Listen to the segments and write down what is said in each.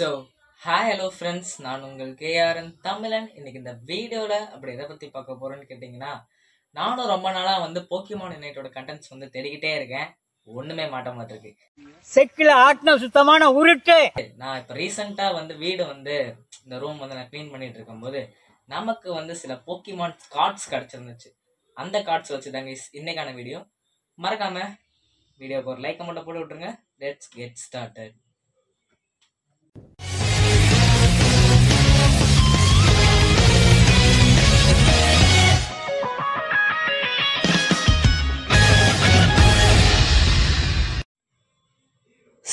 So hi hello friends, நான் உங்கள் KRN தமிழன். இன்னைக்கு இந்த வீடியோவில் அப்படி எதை பற்றி பார்க்க போகிறோன்னு கேட்டிங்கன்னா, நானும் ரொம்ப நாளாக போக்கிமான் யுனைட்டோட கண்டென்ட்ஸ் தேடிக்கிட்டே இருக்கேன். ஒன்றுமே மாட்ட மாட்டிருக்கு. செக்கில் ஆட்டின சுத்தமான உருட்டு. நான் இப்போ ரீசெண்டாக வீடு இந்த ரூம் நான் க்ளீன் பண்ணிட்டு இருக்கும்போது நமக்கு சில போக்கிமான் கார்ட்ஸ் கிடச்சிருந்துச்சு. அந்த கார்ட்ஸ் வச்சு தாங்க இன்னைக்கான வீடியோ. மறக்காம வீடியோக்கு ஒரு லைக்கை மட்டும் போட்டு விட்டுருங்க. Let's get started.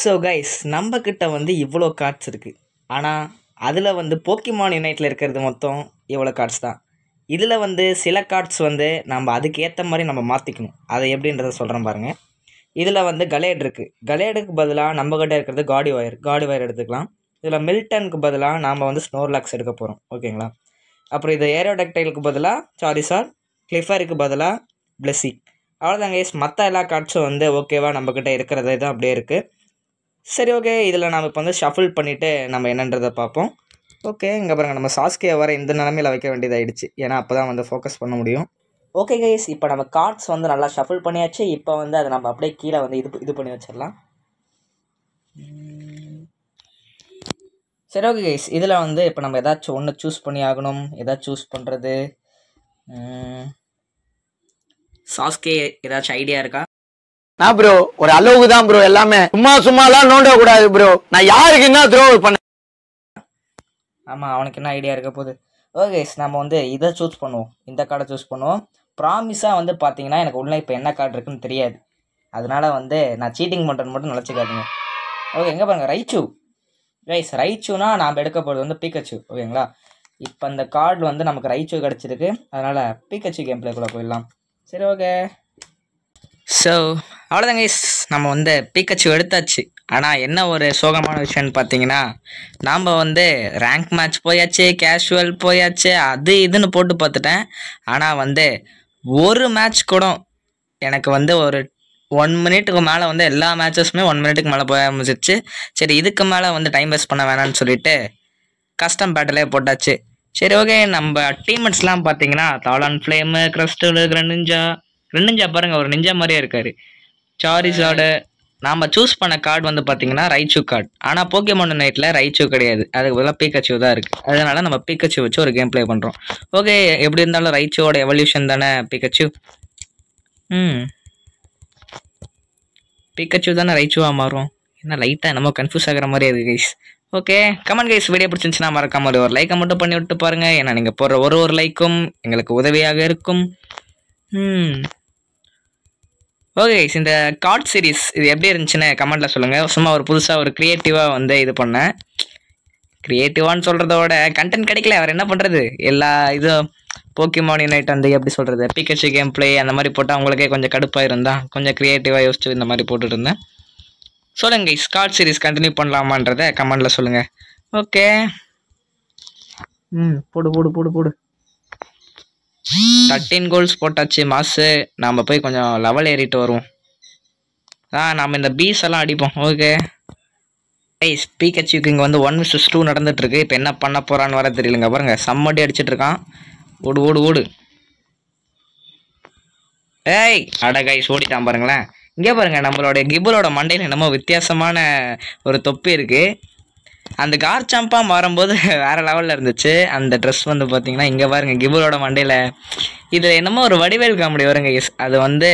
So guys, நம்மக்கிட்ட இவ்வளோ கார்ட்ஸ் இருக்குது. ஆனால் அதில் போக்கிமான் யுனைட்டில் இருக்கிறது மொத்தம் இவ்வளோ கார்ட்ஸ் தான். இதில் சில கார்ட்ஸ் நம்ம அதுக்கு ஏற்ற மாதிரி நம்ம மாற்றிக்கணும். அதை எப்படின்றத சொல்கிறேன் பாருங்கள். இதில் கலேட் இருக்குது. கலேடுக்கு பதிலாக நம்மக்கிட்ட இருக்கிறது காடி ஒயர் எடுத்துக்கலாம். இதில் மில்டனுக்கு பதிலாக நாம் ஸ்னோர்லாக்ஸ் எடுக்க போகிறோம். ஓகேங்களா? அப்புறம் இது ஏரோடக்டைலுக்கு பதிலாக சாரிசார்ட், கிளிஃபருக்கு பதிலாக பிளெஸி. அவ்வளோதாங்க கைஸ். மற்ற எல்லா கார்ட்ஸும் ஓகேவா நம்மக்கிட்ட இருக்கிறதே தான் அப்படியே இருக்குது. சரி, ஓகே. இதில் நம்ம இப்போ ஷஃபிள் பண்ணிவிட்டு நம்ம என்னன்றதை பார்ப்போம். ஓகே, இங்கே பாருங்கள், நம்ம சாஸ்கே வர இந்த நிலமையில் வைக்க வேண்டியதாகிடுச்சு. ஏன்னா அப்போ தான் ஃபோக்கஸ் பண்ண முடியும். ஓகே கைஸ், இப்போ நம்ம கார்ட்ஸ் நல்லா ஷஃபிள் பண்ணியாச்சு. இப்போ அதை நம்ம அப்படியே கீழே இது பண்ணி வச்சிடலாம். சரி, ஓகே கைஸ். இதில் இப்போ நம்ம ஏதாச்சும் ஒன்று சூஸ் பண்ணி ஆகணும். எதாச்சும் சூஸ் பண்ணுறது சாஸ்கே ஏதாச்சும் ஐடியா இருக்கா? நான் ப்ரோ ஒரு அளவுக்கு தான் ப்ரோ, எல்லாமே சும்மாலாம் நோண்ட கூடாது ப்ரோ. நான் யாருக்கு என்ன த்ரோ பண்ண? ஆமாம், அவனுக்கு என்ன ஐடியா இருக்க போகுது. ஓகே, நம்ம இதை சூஸ் பண்ணுவோம். இந்த கார்டை சூஸ் பண்ணுவோம். ப்ராமிஸாக பார்த்தீங்கன்னா எனக்கு உள்ள இப்போ என்ன கார்டு இருக்குன்னு தெரியாது. அதனால் நான் சீட்டிங் பண்ணுறது மட்டும் நினச்சிக்காதீங்க. ஓகே, எங்கே பாருங்கள், ரைச்சு கைஸ். ரைச்சுனா நாம் எடுக்க போகிறது பீக்கச்சு. ஓகேங்களா? இப்போ அந்த கார்டு நமக்கு ரைச்சு கிடச்சிருக்கு. அதனால் பீக்கச்சு கேம் பிளேக்குள்ளே போயிடலாம். சரி, ஓகே. ஸோ அவ்வளோதாங்க கைஸ், நம்ம பீக்கச்சு எடுத்தாச்சு. ஆனால் என்ன ஒரு சோகமான விஷயம்னு பார்த்தீங்கன்னா, நாம் ரேங்க் மேட்ச் போயாச்சு, கேஷுவல் போயாச்சு, அது இதுன்னு போட்டு பார்த்துட்டேன். ஆனால் ஒரு மேட்ச் கூட எனக்கு ஒரு 1 மினிட்டுக்கு மேலே எல்லா மேட்சஸுமே 1 மினிட்டுக்கு மேலே போய் ஆரம்பிச்சிருச்சு. சரி, இதுக்கு மேலே டைம் வேஸ்ட் பண்ண வேணான்னு சொல்லிட்டு கஸ்டம் பேட்டிலே போட்டாச்சு. சரி, ஓகே. நம்ம டீம்மேட்ஸ்லாம் பார்த்தீங்கன்னா தாலான் ஃப்ளேமு, கிறிஸ்டல், கிரெனிஞ்சா பாருங்கள், ஒரு நிஞ்சா மாதிரியே இருக்கார். சாரிசார்டு. நாம் சூஸ் பண்ண கார்டு பார்த்தீங்கன்னா ரைச்சு கார்டு. ஆனால் போக்கிமான் யுனைட்டில் ரைச்சு கிடையாது, அதுக்கு பதிலாக பீக்கச்சு தான் இருக்குது. அதனால் நம்ம பீக்கச்சு வச்சு ஒரு கேம் ப்ளே பண்ணுறோம். ஓகே, எப்படி இருந்தாலும் ரைச்சுவோட எவல்யூஷன் தானே பீக்கச்சு. பீக்கச்சு தானே ரைச்சுவாக மாறும். என்ன லைட்டாக நம்ம கன்ஃபியூஸ் ஆகிற மாதிரி இருக்குது guys. Okay, comment guys. Video பிடிச்சிருந்துச்சுன்னா மறக்காம ஒரு லைக்கை மட்டும் பண்ணி விட்டு பாருங்கள். ஏன்னா நீங்கள் போடுற ஒரு லைக்கும் எங்களுக்கு உதவியாக இருக்கும். ஓகே கைஸ், இந்த கார்ட் சீரீஸ் இது எப்படி இருந்துச்சுன்னு கமெண்ட்டில் சொல்லுங்கள். சும்மா ஒரு புதுசாக ஒரு க்ரியேட்டிவாக இது பண்ணேன். க்ரியேட்டிவான்னு சொல்கிறத விட கண்டென்ட் கிடைக்கல, அவர் என்ன பண்ணுறது. எல்லா இதுவும் போக்கிமான் யுனைட் எப்படி சொல்கிறது, பிகச்சு கேம் பிளே அந்த மாதிரி போட்டால் அவங்களுக்கே கொஞ்சம் கடுப்பாக இருந்தால் கொஞ்சம் க்ரியேட்டிவாக யோசிச்சு இந்த மாதிரி போட்டுட்டு இருந்தேன். சொல்லுங்கள் கைஸ், கார்ட் சீரீஸ் கண்டினியூ பண்ணலாமான்றதை கமெண்டில் சொல்லுங்கள். ஓகே, போடு 13 கோல்ஸ் போட்டாச்சு. மாசு நாம் போய் கொஞ்சம் லெவல் ஏறிட்டு வருவோம். நாம் இந்த பீஸ் எல்லாம் அடிப்போம். ஓகே கைஸ், பீக்கச்சுக்கு இங்கே 1-2 நடந்துட்டுருக்கு. இப்போ என்ன பண்ண போகிறான்னு வர தெரியலங்க. பாருங்க, செம்மடி அடிச்சிட்டு இருக்கான். ஓடு. ஏய் அட கைஸ், ஓடிட்டான் பாருங்களேன். இங்கே பாருங்கள், நம்மளோட கிபுலோட மண்டையில் என்னமோ வித்தியாசமான ஒரு தொப்பி இருக்குது. அந்த கார்ச்சாம்பாக மாறும்போது வேறு லெவலில் இருந்துச்சு. அந்த ட்ரெஸ் பார்த்தீங்கன்னா இங்கே பாருங்கள், கிபுலோட மண்டையில் இதில் என்னமோ ஒரு வடிவேல் காமெடி வருங்க கைஸ். அது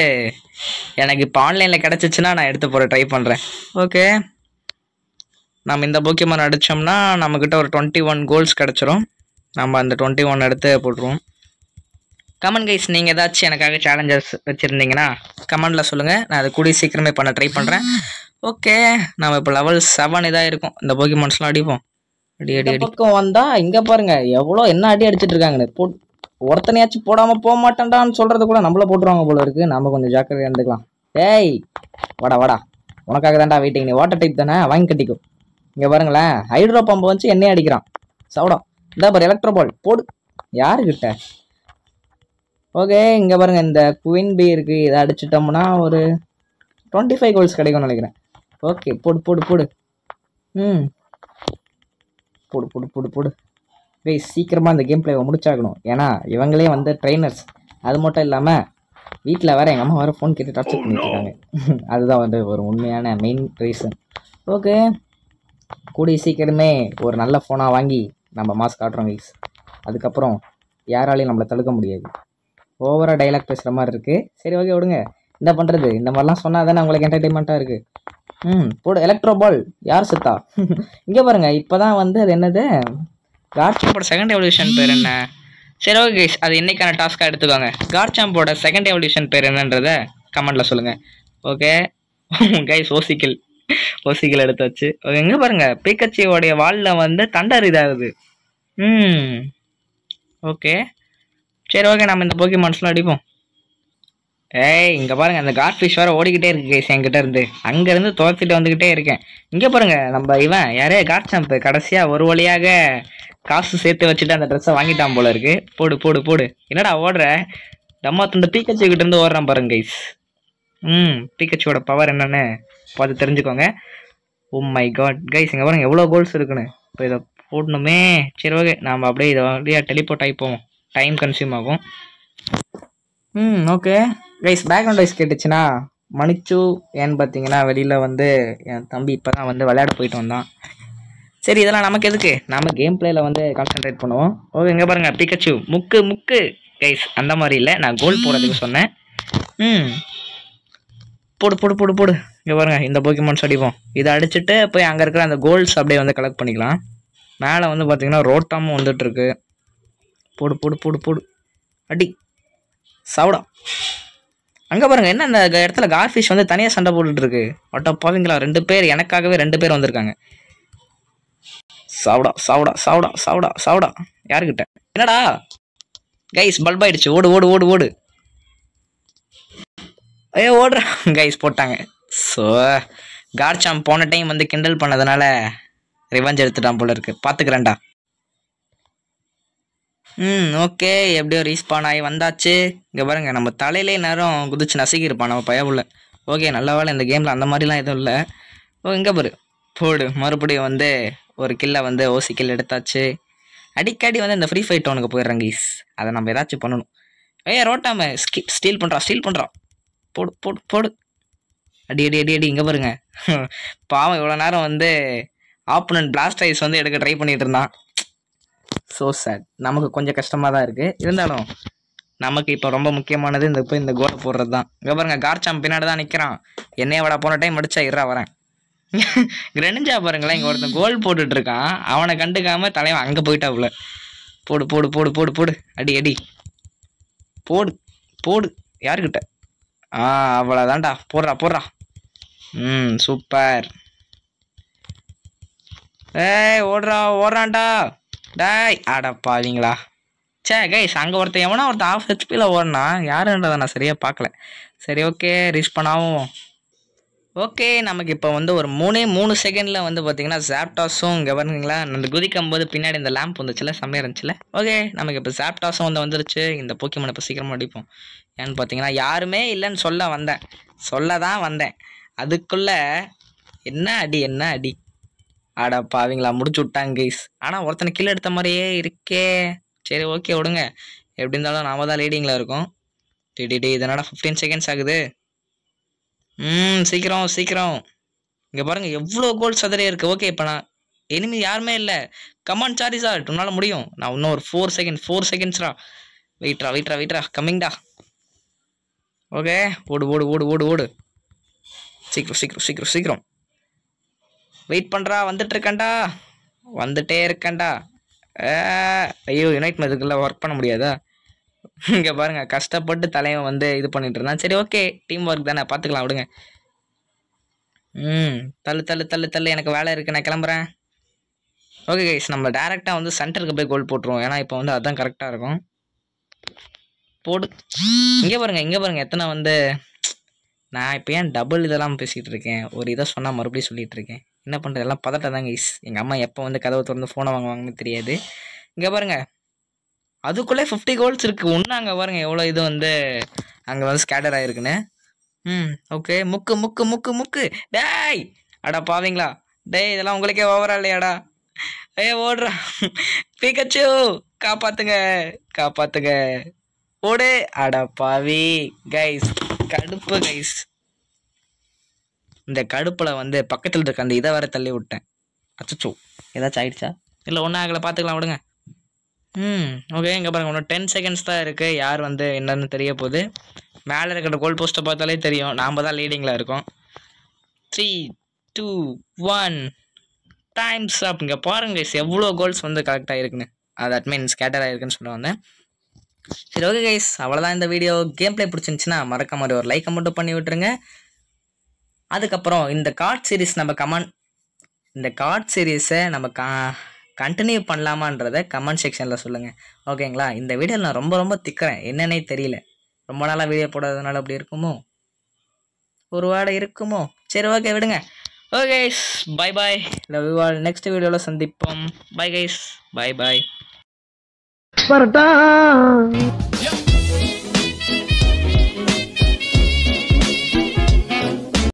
எனக்கு இப்போ ஆன்லைனில் கிடச்சிச்சின்னா நான் எடுத்து போட ட்ரை பண்ணுறேன். ஓகே, நம்ம இந்த போக்கிமான் அடித்தோம்னா நம்மக்கிட்ட ஒரு 21 கோல்ஸ் கிடச்சிரும். நம்ம அந்த 21 எடுத்து போட்டுருவோம். கமெண்ட் கைஸ், நீங்கள் ஏதாச்சும் எனக்காக சேலஞ்சஸ் வச்சுருந்தீங்கன்னா கமெண்டில் சொல்லுங்கள். நான் அதை கூடிய சீக்கிரமே பண்ண ட்ரை பண்ணுறேன். ஓகே, நம்ம இப்போ லெவல் 7 இதாக இருக்கும். இந்த போக்கிமான்ஸ்லாம் அடிப்போம். அடி பக்கம் வந்தால் இங்கே பாருங்கள் என்ன அடி அடிச்சிட்டு இருக்காங்கன்னு. ஒருத்தனையாச்சும் போடாமல் போக மாட்டேன்டான்னு சொல்கிறது கூட நம்மள போட்டுருவாங்க போல இருக்குது. நம்ம கொஞ்சம் ஜாக்கிரதையாக இருந்துக்கலாம். ஏய் வாடா, உனக்காக தான்டா வெயிட்டிங். நீ வாட்டர் டைப் தானே, வாங்கி கட்டிக்கும். இங்கே பாருங்களேன், ஹைட்ரோ பம்பை வச்சு எண்ணெய் அடிக்கிறான். சவுடம் இந்த பாரு, எலக்ட்ரோ பால் போடு. யாருக்கிட்ட? ஓகே, இங்கே பாருங்கள், இந்த குயின் பி இருக்குது. இதை அடிச்சிட்டோம்னா ஒரு 25 கோல்ஸ் கிடைக்கும்னு நினைக்கிறேன். ஓகே, போடு. போடு போடு போடு போடு. கைஸ் சீக்கிரமாக இந்த கேம் பிளேவை முடிச்சாகணும். ஏன்னா இவங்களே வந்து ட்ரைனர்ஸ். அது மட்டும் இல்லாமல் வீட்டில் வேறு எங்கள் அம்மா வேறு ஃபோன் கேட்டு டார்ச்சர் பண்ணிட்டு இருக்காங்க. அதுதான் வந்து ஒரு உண்மையான மெயின் ரீசன். ஓகே, கூடிய சீக்கிரமே ஒரு நல்ல ஃபோனாக வாங்கி நம்ம மாஸ் காட்டுறோம் கைஸ். அதுக்கப்புறம் யாராலையும் நம்மளை தடுக்க முடியாது. ஓவராக டைலாக் பேசுகிற மாதிரி இருக்குது. சரி ஓகே விடுங்க. என்ன பண்ணுறது, இந்த மாதிரிலாம் சொன்னால் தானே உங்களுக்கு என்டர்டைன்மெண்ட்டாக இருக்குது. போடு எலக்ட்ரோ பால். யார் செத்தா? இங்கே பாருங்கள், இப்போ தான் வந்து அது என்னது கார்ச்சாம்போட செகண்ட் எவல்யூஷன் பேர் என்ன? சரி ஓகே கைஸ், அது இன்னைக்கான டாஸ்க்காக எடுத்துக்கோங்க. கார்ச்சாம்போட செகண்ட் எவல்யூஷன் பேர் என்னன்றதை கமெண்ட்டில் சொல்லுங்கள். ஓகே கைஸ், ஓசிக்கில் எடுத்தாச்சு. ஓகே, எங்கே பாருங்கள், பீக்கச்சியோடைய வாலில் வந்து தண்டர் இதாகுது. ஓகே சரி ஓகே, நம்ம இந்த போக்கிமான்ஸ்லாம் அடிப்போம். இங்கே பாருங்கள், அந்த கார்ஃபிஷ் வேறு ஓடிக்கிட்டே இருக்கு கைஸ் என்கிட்ட இருந்து. அங்கேருந்து துரத்திட்டு வந்துக்கிட்டே இருக்கேன். இங்கே பாருங்கள், நம்ம இவன் யாரே கார்ச்சாம்பு கடைசியாக ஒரு வழியாக காசு சேர்த்து வச்சுட்டு அந்த ட்ரெஸ்ஸை வாங்கிட்டான் போல இருக்கு. போடு போடு போடு. என்னடா ஓடுற? நம்ம இந்த பீக்கச்சி கிட்ட இருந்து ஓடுறான் பாருங்க கைஸ். பீக்கச்சியோட பவர் என்னன்னு பார்த்து தெரிஞ்சுக்கோங்க. ஓ மை காட் கைஸ், இங்கே பாருங்க எவ்வளோ கோல்ஸ் இருக்குன்னு. இப்போ இதை போடணுமே. சரி ஓகே, நாம் அப்படியே இதை வழியா டெலிபோர்ட் ஆகிப்போம். டைம் கன்சியூம் ஆகும். ஓகே கைஸ், பேக்ரவுண்ட் வாய்ஸ் கேட்டுச்சுன்னா மன்னிச்சு. ஏன்னு பார்த்தீங்கன்னா வெளியில் வந்து என் தம்பி இப்போ தான் வந்து விளையாட போயிட்டு வந்தான். சரி இதெல்லாம் நமக்கு எதுக்கு, நம்ம கேம் பிளேயில் வந்து கான்சென்ட்ரேட் பண்ணுவோம். ஓகே, இங்கே பாருங்கள் பிக்கச்சு முக்கு முக்கு கைஸ். அந்த மாதிரி இல்லை, நான் கோல் போடுறதுக்கு சொன்னேன். போடு போடு போடு போடு. இங்கே பாருங்கள், இந்த போக்கிமான்ஸ் அடிப்போம். இதை அடிச்சுட்டு போய் அங்கே இருக்கிற அந்த கோல்ஸ் அப்படியே வந்து கலெக்ட் பண்ணிக்கலாம். மேலே வந்து பார்த்தீங்கன்னா ரோட்டாமும் வந்துட்டுருக்கு. போடு போடு போடு போடு. அடி சாவுடா. அங்கே பாருங்கள், என்ன இந்த இடத்துல கார்ஃபிஷ் வந்து தனியாக சண்டை போட்டுட்ருக்கு. ஒட்டா பாவீங்களா, 2 பேர் எனக்காகவே 2 பேர் வந்திருக்காங்க. சாவுடா சாவுடா சாவுடா சாவுடா சாவுடா. யாருக்கிட்ட? என்னடா கைஸ், பல்ப் ஆயிடுச்சு. ஓடு ஓடு ஓடு ஓடு. ஓடுறா கைஸ், போட்டாங்க. ஸோ கார்ச்சாம் போன டைம் வந்து கிண்டல் பண்ணதுனால ரிவெஞ்ச் எடுத்துட்டான் போல இருக்கு. பார்த்துக்கிறேன்டா. ஓகே, எப்படியோ ரீஸ்பான் ஆகி வந்தாச்சு. இங்கே பாருங்க, நம்ம தலையிலே நேரம் குதிச்சு நசுக்கியிருப்பான் நம்ம பயவுள்ள. ஓகே, நல்ல வேலை இந்த கேமில் அந்த மாதிரிலாம் எதுவும் இல்லை. இங்கே பாரு, போடு. மறுபடியும் வந்து ஒரு கில்லை வந்து ஓசி கில் எடுத்தாச்சு. அடிக்கடி வந்து இந்த ஃப்ரீ ஃபைட் டவுனுக்கு போயிடுறேன் கைஸ். அதை நம்ம ஏதாச்சும் பண்ணணும். ரோட்டாம ஸ்டீல் பண்ணுறான். போடு போடு போடு. அடி அடி அடி அடி. இங்கே பாருங்க, பாவம் இவ்வளோ நேரம் வந்து ஆப்போனன்ட் பிளாஸ்ட் ஐஸ் வந்து எடுக்க ட்ரை பண்ணிட்டு இருந்தான். So sad. நமக்கு கொஞ்சம் கஷ்டமாக தான் இருக்குது. இருந்தாலும் நமக்கு இப்போ ரொம்ப முக்கியமானது இந்த கோலை போடுறது தான். இங்கே பாருங்க, கார்ச்சாம் பின்னாடி தான் நிற்கிறான். என்னைய விட போன டைம் அடிச்சா இருறா வரேன். கிரெனிஞ்சா பாருங்களேன், இங்கே ஒருத்தன் கோல் போட்டுட்டு இருக்கான். அவனை கண்டுக்காம தலைவன் அங்கே போயிட்டாவுல. போடு போடு போடு போடு போடு. அடி அடி. போடு போடு. யாருக்கிட்ட? அவ்வளோதான்டா. போடுறா போடுறா. சூப்பர். ஓடுறான்டா. டாய் ஆடப்பாவீங்களா. சே கைஸ், அங்கே ஒருத்தன் ஆஃப் ஹெச்பியில் ஓடனா யாருன்றதை நான் சரியாக பார்க்கல. சரி ஓகே, ரீச் பண்ணாவும். ஓகே, நமக்கு இப்போ வந்து ஒரு 3 செகண்டில் வந்து பார்த்தீங்கன்னா ஜாப்டாஸும் இங்கே வருங்களா அந்த குதிக்கும் போது பின்னாடி இந்த லேம்ப் வந்துச்சுல, செம்மையாக இருந்துச்சுல. ஓகே, நமக்கு இப்போ ஜாப்டாஸும் வந்து வந்துருச்சு. இந்த போக்கிமான் இப்போ சீக்கிரமாக அடிப்போம். ஏன்னு பார்த்தீங்கன்னா யாருமே இல்லைன்னு சொல்ல தான் வந்தேன். அதுக்குள்ளே என்ன அடி. ஆடா பாவீங்களா, முடிச்சு விட்டாங்க கைஸ். ஆனால் ஒருத்தனை கீழே எடுத்த மாதிரியே இருக்கே. சரி ஓகே விடுங்க, எப்படி இருந்தாலும் நாம தான் லீடிங்கில் இருக்கோம். டிடி இதனோட 15 செகண்ட்ஸ் ஆகுது. சீக்கிரம். இங்கே பாருங்க எவ்வளோ கோல் சதறே இருக்கு. ஓகே, இப்போ நான் எனிமி யாருமே இல்லை. கமான் சாரிசார்ட், உன்னால் முடியும். நான் இன்னும் ஒரு 4 செகண்ட்ஸ்ரா. வெயிட்ரா கம்மிங்டா. ஓகே, ஓடு. சீக்கிரம். வெயிட் பண்ணுறா, வந்துட்டே இருக்கேன்டா. ஐயோ, யுனைட் இதுக்குள்ள ஒர்க் பண்ண முடியாதா? இங்கே பாருங்க, கஷ்டப்பட்டு தலைவன் வந்து இது பண்ணிட்டு இருந்தான். சரி ஓகே, டீம் ஒர்க் தானே, பார்த்துக்கலாம் விடுங்க. தள்ளு. எனக்கு வேலை இருக்குது, நான் கிளம்புறேன். ஓகே கைஸ், நம்ம டேரெக்டாக வந்து சென்டருக்கு போய் கோல் போட்டுருவோம். ஏன்னா இப்போ வந்து அதுதான் கரெக்டாக இருக்கும். போடு. இங்கே பாருங்க எத்தனை வந்து நான் இப்போ ஏன் டபுள் இதெல்லாம் பேசிகிட்டு இருக்கேன். ஒரு இதை சொன்னால் மறுபடியும் சொல்லிகிட்டு இருக்கேன். என்ன பண்ணுறது, எல்லாம் பதட்டம் தாங்க கைஸ். எங்கள் அம்மா எப்போ வந்து கதவை திறந்து ஃபோனை வாங்குவாங்கன்னு தெரியாது. இங்கே பாருங்க, அதுக்குள்ளே 50 கோல்ஸ் இருக்குது. ஒன்று அங்கே பாருங்க எவ்வளோ இது வந்து அங்கே வந்து ஸ்கேட்டர் ஆகிருக்குன்னு. ஓகே, முக்கு. டேய் அடா பாவீங்களா. டேய் இதெல்லாம் உங்களுக்கே ஓவரா இல்லையாடா? ஓடுறா பிகச்சு, காப்பாத்துங்க காப்பாத்துங்க, ஓடு. அட பாவி கைஸ், கடுப்பு கைஸ். இந்த கடுப்புல வந்து பக்கத்துல இருக்க அந்த இதை வேற தள்ளி விட்டேன். அச்சோ, ஏதாச்சும் ஆயிடுச்சா? இல்லை ஒன்றும் ஆகலை, பார்த்துக்கலாம் விடுங்க. ஓகே, இங்கே பாருங்க, இன்னும் 10 செகண்ட்ஸ் தான் இருக்குது. யார் வந்து என்னன்னு தெரிய போகுது. மேலே இருக்கிற கோல் போஸ்ட்டை பார்த்தாலே தெரியும், நாம் தான் லீடிங்கில் இருக்கோம். 3, 2, 1 டைம்ஸ் அப். இங்கே பாருங்க கைஸ், எவ்வளோ கோல்ஸ் வந்து கரெக்டாக இருக்குன்னு. தட் மீன்ஸ் ஸ்கேட்டர் ஆகிருக்குன்னு சொல்ல வந்தேன். சரி ஓகே கைஸ், அவ்வளோதான் இந்த வீடியோ. கேம் பிளே பிடிச்சிருந்துச்சுன்னா மறக்க மாதிரி ஒரு லைக்கை மட்டும் பண்ணி விட்டுருங்க. அதுக்கப்புறம் இந்த கார்ட் சீரீஸ் இந்த கார்ட் சீரீஸை நம்ம கண்டினியூ பண்ணலாமான்றதை கமெண்ட் செக்ஷனில் சொல்லுங்கள். ஓகேங்களா? இந்த வீடியோவில் நான் ரொம்ப திக்கிறேன், என்னன்னே தெரியல. ரொம்ப நாளாக வீடியோ போடாததுனால அப்படி இருக்குமோ, ஒரு வேளை இருக்குமோ. சரி ஓகே, விடுங்க. Okay guys, bye bye, love you all. Next வீடியோவில் சந்திப்போம். Bye guys, bye bye.